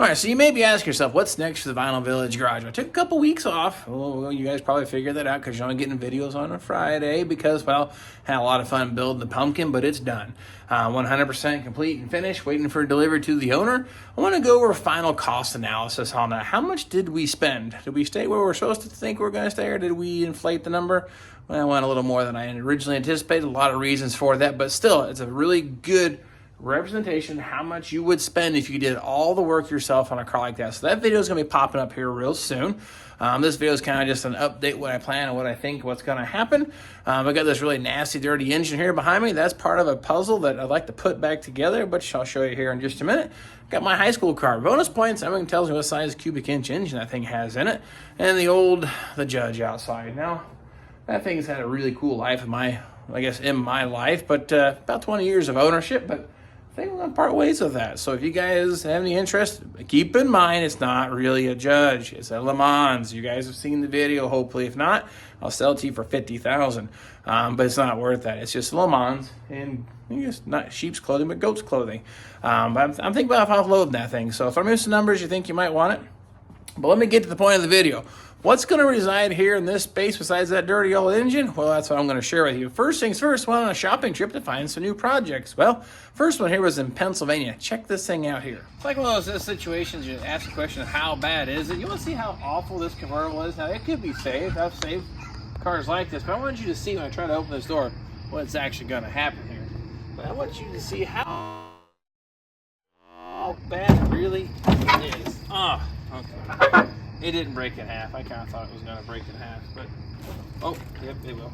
All right, so you may be asking yourself, what's next for the Vinyl Village Garage? I took a couple weeks off. Well, you guys probably figured that out because you're only getting videos on a Friday because, well, had a lot of fun building the pumpkin, but it's done. 100% complete and finished, waiting for delivery to the owner. I want to go over a final cost analysis on that. How much did we spend? Did we stay where we're supposed to think we're going to stay, or did we inflate the number? Well, I went a little more than I originally anticipated. A lot of reasons for that, but still, it's a really good representation how much you would spend if you did all the work yourself on a car like that. So that video is going to be popping up here real soon. This video is kind of just an update, what I plan and what I think what's going to happen. I got this really nasty, dirty engine here behind me. That's part of a puzzle that I'd like to put back together, which I'll show you here in just a minute. Got my high school car. Bonus points, everyone tells me what size cubic inch engine that thing has in it. And the Judge outside. Now, that thing's had a really cool life in my life, but about 20 years of ownership, but I think we're going to part ways with that. So if you guys have any interest, keep in mind it's not really a Judge. It's a Le Mans. You guys have seen the video, hopefully. If not, I'll sell it to you for $50,000. But it's not worth that. It's just Le Mans and not sheep's clothing, but goat's clothing. But I'm thinking about offloading that thing. So if I'm missing numbers, you think you might want it. But let me get to the point of the video. What's going to reside here in this space besides that dirty old engine? Well, that's what I'm going to share with you. First things first, went on a shopping trip to find some new projects. Well, first one here was in Pennsylvania. Check this thing out here. It's like one of those situations you ask the question, how bad is it? You want to see how awful this convertible is? Now, it could be saved. I've saved cars like this, but I want you to see when I try to open this door what's actually going to happen here. But I want you to see how bad it really is. Oh, okay. It didn't break in half. I kind of thought it was going to break in half, but oh, yep, it will.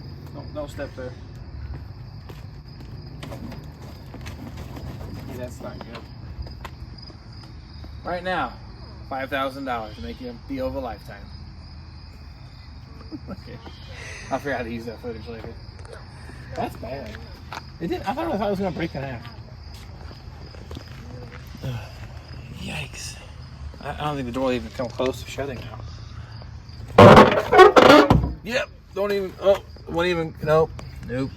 Don't step there. Yeah, that's not good. Right now, $5,000 to make you a deal of a lifetime. Okay, I'll figure out how to use that footage later. That's bad. It did. I thought it was going to break in half. Yikes. I don't think the door will even come close to shutting now. Yep, don't even, oh, won't even, nope, nope.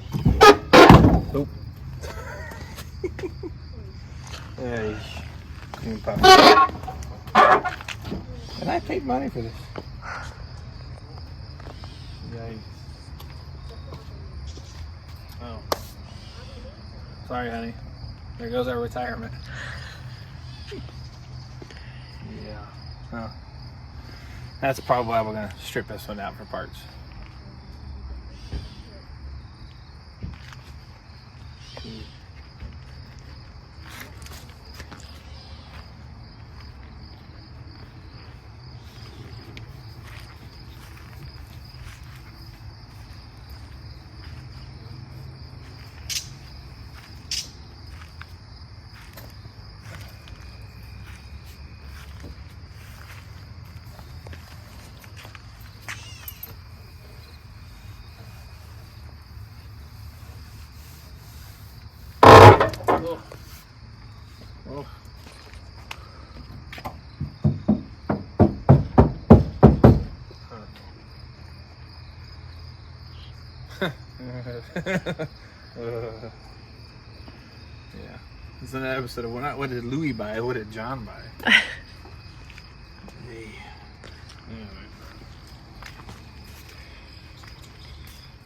Hey, and I paid money for this. Yikes. Oh. Sorry, honey. There goes our retirement. Yeah. Oh. That's probably why we're going to strip this one out for parts. Oh. Oh. Yeah. It's an episode of what did Louis buy? What did John buy? Hey. Anyway.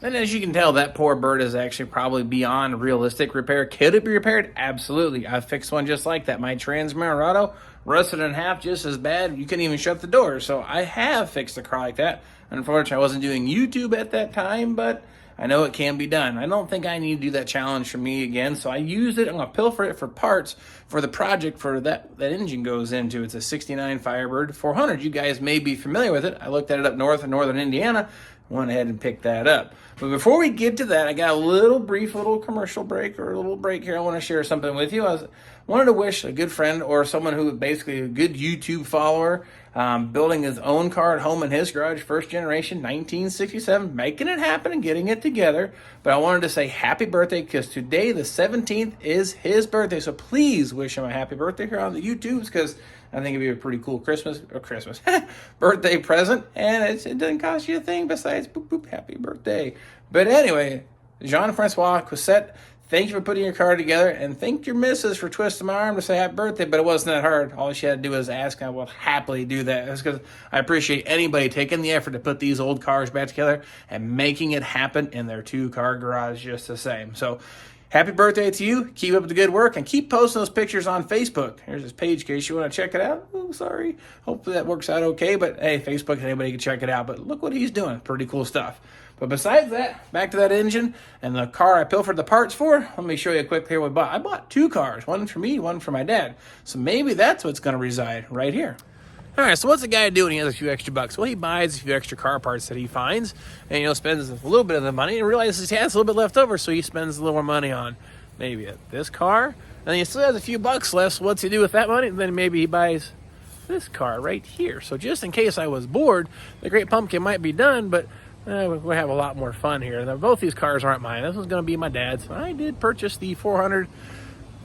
And as you can tell, that poor bird is actually probably beyond realistic repair. Could it be repaired? Absolutely. I fixed one just like that. My Transmirado rusted in half just as bad. You couldn't even shut the door. So I have fixed a car like that. Unfortunately, I wasn't doing YouTube at that time, but I know it can be done. I don't think I need to do that challenge for me again. So I used it. I'm going to pilfer it for parts for the project for that engine goes into. It's a 69 Firebird 400. You guys may be familiar with it. I looked at it up north in northern Indiana. Went ahead and picked that up. But before we get to that, I got a brief commercial break or a little break here. I want to share something with you. I wanted to wish a good friend or someone who basically a good YouTube follower, building his own car at home in his garage, first generation, 1967, making it happen and getting it together. But I wanted to say happy birthday because today, the 17th, is his birthday. So please wish him a happy birthday here on the YouTubes because I think it'd be a pretty cool Christmas birthday present, and it doesn't cost you a thing besides boop, boop, happy birthday. But anyway, Jean-Francois Cossette, Thank you for putting your car together, and thank your missus for twisting my arm to say happy birthday, but it wasn't that hard. All she had to do was ask, and I will happily do that. That's because I appreciate anybody taking the effort to put these old cars back together and making it happen in their 2-car garage just the same. So happy birthday to you. Keep up the good work, and keep posting those pictures on Facebook. Here's his page in case you want to check it out. Oh, sorry. Hopefully that works out okay, but hey, Facebook, anybody can check it out. But look what he's doing. Pretty cool stuff. But besides that, back to that engine and the car I pilfered the parts for, let me show you quick here what I bought. I bought 2 cars, one for me, one for my dad. So maybe that's what's going to reside right here. All right, so what's the guy doing? He has a few extra bucks. Well, he buys a few extra car parts that he finds and, spends a little bit of the money and realizes he has a little bit left over, so he spends a little more money on maybe this car. And he still has a few bucks left, so what's he do with that money? Then maybe he buys this car right here. So just in case I was bored, the Great Pumpkin might be done, but we'll have a lot more fun here. Now, both these cars aren't mine. This one's going to be my dad's. I did purchase the 400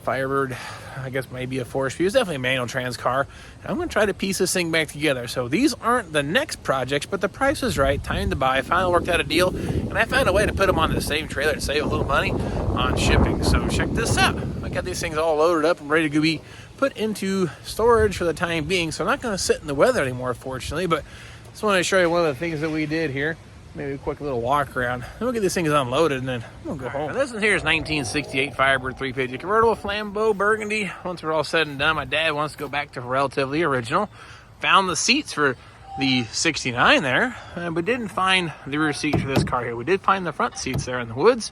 Firebird. I guess maybe a 4-speed. It's definitely a manual trans car. I'm going to try to piece this thing back together. So these aren't the next projects, but the price is right. Time to buy. Finally worked out a deal, and I found a way to put them on the same trailer to save a little money on shipping. So check this out. I got these things all loaded up and ready to be put into storage for the time being. So I'm not going to sit in the weather anymore, fortunately, but just wanted to show you one of the things that we did here. Maybe a quick little walk around. Then we'll get these things unloaded, and then we'll go home. Now, this one here is 1968 Firebird 350 convertible Flambeau Burgundy. Once we're all said and done, my dad wants to go back to relatively original. Found the seats for the 69 there, but didn't find the rear seat for this car here. We did find the front seats there in the woods,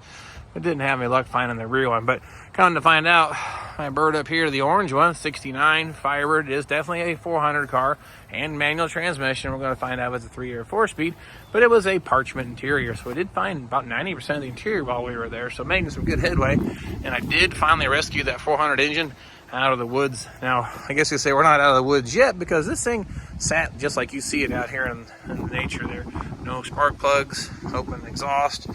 but didn't have any luck finding the rear one. But come to find out, my bird up here, the orange one, 69 Firebird, is definitely a 400 car and manual transmission. We're going to find out if it's a 3 or 4-speed, but it was a parchment interior. So we did find about 90% of the interior while we were there. So making some good headway. And I did finally rescue that 400 engine out of the woods. Now, I guess you say we're not out of the woods yet because this thing sat just like you see it out here in the nature there. No spark plugs, open exhaust.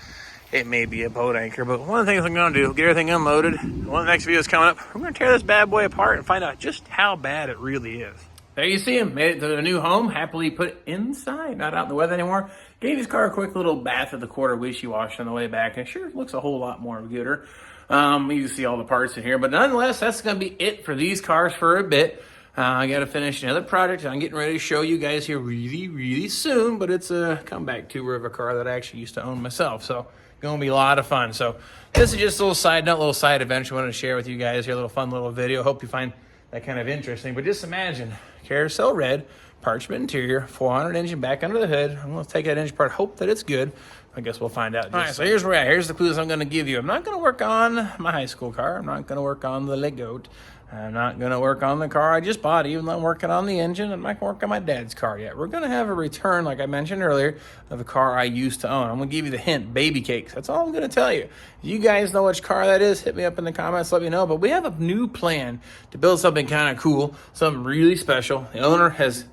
It may be a boat anchor, but one of the things I'm going to do, get everything unloaded. One of the next videos coming up, we're going to tear this bad boy apart and find out just how bad it really is. There you see him, made it to the new home, happily put inside, not out in the weather anymore. Gave his car a quick little bath at the quarter wishy-wash on the way back, and sure looks a whole lot more gooder. You can see all the parts in here, but nonetheless, that's going to be it for these cars for a bit. I got to finish another project I'm getting ready to show you guys here really, really soon, but it's a comeback tour of a car that I actually used to own myself, so going to be a lot of fun. So this is just a little side note, little side adventure I wanted to share with you guys here, a little fun little video. Hope you find that kind of interesting. But just imagine, carousel red, parchment interior, 400 engine back under the hood. I'm going to take that engine apart, hope that it's good. I guess we'll find out. All right, so here's where we're at. Here's the clues I'm going to give you. I'm not going to work on my high school car. I'm not going to work on the Lego. I'm not going to work on the car I just bought, even though I'm working on the engine. I'm not going to work on my dad's car yet. We're going to have a return, like I mentioned earlier, of a car I used to own. I'm going to give you the hint, baby cakes. That's all I'm going to tell you. If you guys know which car that is, hit me up in the comments, let me know. But we have a new plan to build something kind of cool, something really special. The owner has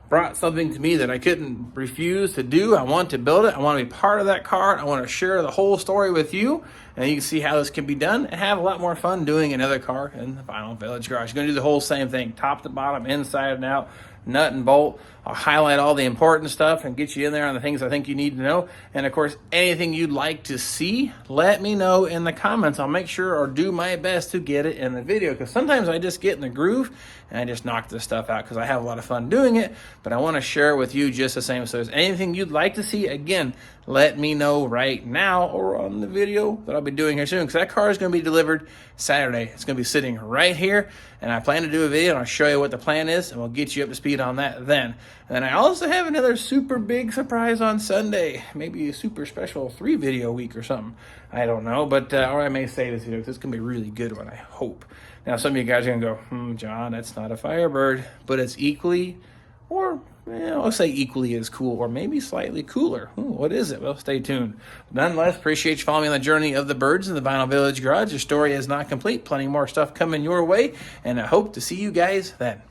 brought something to me that I couldn't refuse to do. I want to build it. I want to be part of that car. I want to share the whole story with you. And you can see how this can be done and have a lot more fun doing another car in the Vinyl Village Garage. You're going to do the whole same thing, top to bottom, inside and out, nut and bolt. I'll highlight all the important stuff and get you in there on the things I think you need to know. And of course, anything you'd like to see, let me know in the comments. I'll make sure or do my best to get it in the video, because sometimes I just get in the groove and I just knock this stuff out because I have a lot of fun doing it, but I want to share it with you just the same. So if there's anything you'd like to see, again, let me know right now or on the video that I'll be doing here soon, because that car is going to be delivered Saturday. It's going to be sitting right here, and I plan to do a video and I'll show you what the plan is, and we'll get you up to speed on that then. And then I also have another super big surprise on Sunday, maybe a super special 3-video week or something. I don't know, but or I may say this video because it's going to be a really good one, I hope. Now, some of you guys are going to go, John, that's not a Firebird, but it's equally, or I'll say equally as cool, or maybe slightly cooler. What is it? Well, stay tuned. Nonetheless, appreciate you following me on the journey of the birds in the Vinyl Village Garage. Your story is not complete. Plenty more stuff coming your way, and I hope to see you guys then.